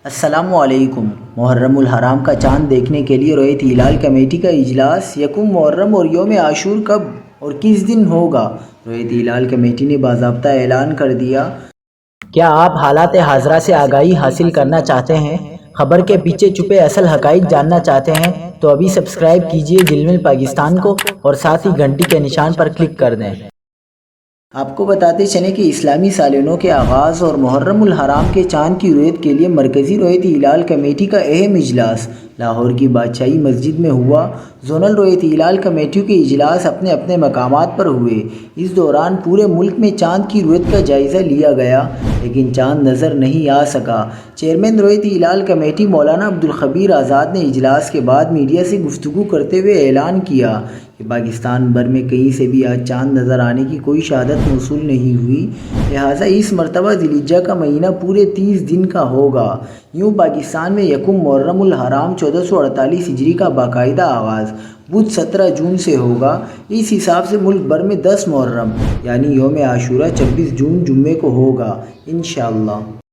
السلام علیکم۔ محرم الحرام کا چاند دیکھنے کے لیے رویت ہلال کمیٹی کا اجلاس یکم محرم اور یوم عاشور کب اور کس دن ہوگا؟ رویت ہلال کمیٹی نے باضابطہ اعلان کر دیا۔ کیا آپ حالات حاضرہ سے آگاہی حاصل کرنا چاہتے ہیں؟ خبر کے پیچھے چھپے اصل حقائق جاننا چاہتے ہیں تو ابھی سبسکرائب کیجئے جل پاکستان کو اور ساتھ ہی گھنٹی کے نشان پر کلک کر دیں۔ آپ کو بتاتے چلیں کہ اسلامی سالوں کے آغاز اور محرم الحرام کے چاند کی رویت کے لیے مرکزی رویت ہلال کمیٹی کا اہم اجلاس لاہور کی بادشاہی مسجد میں ہوا۔ زونل رویت ہلال کمیٹیوں کے اجلاس اپنے اپنے مقامات پر ہوئے۔ اس دوران پورے ملک میں چاند کی رویت کا جائزہ لیا گیا، لیکن چاند نظر نہیں آ سکا۔ چیئرمین رویت ہلال کمیٹی مولانا عبدالخبیر آزاد نے اجلاس کے بعد میڈیا سے گفتگو کرتے ہوئے اعلان کیا کہ پاکستان بھر میں کہیں سے بھی آج چاند نظر آنے کی کوئی شہادت موصول نہیں ہوئی، لہٰذا اس مرتبہ ذی الحجہ کا مہینہ پورے 30 دن کا ہوگا۔ یوں پاکستان میں یکم محرم الحرام 1448 ہجری کا باقاعدہ آغاز بدھ 17 جون سے ہوگا۔ اس حساب سے ملک بھر میں 10 محرم یعنی یوم عاشورہ 26 جون جمعے کو ہوگا انشاءاللہ۔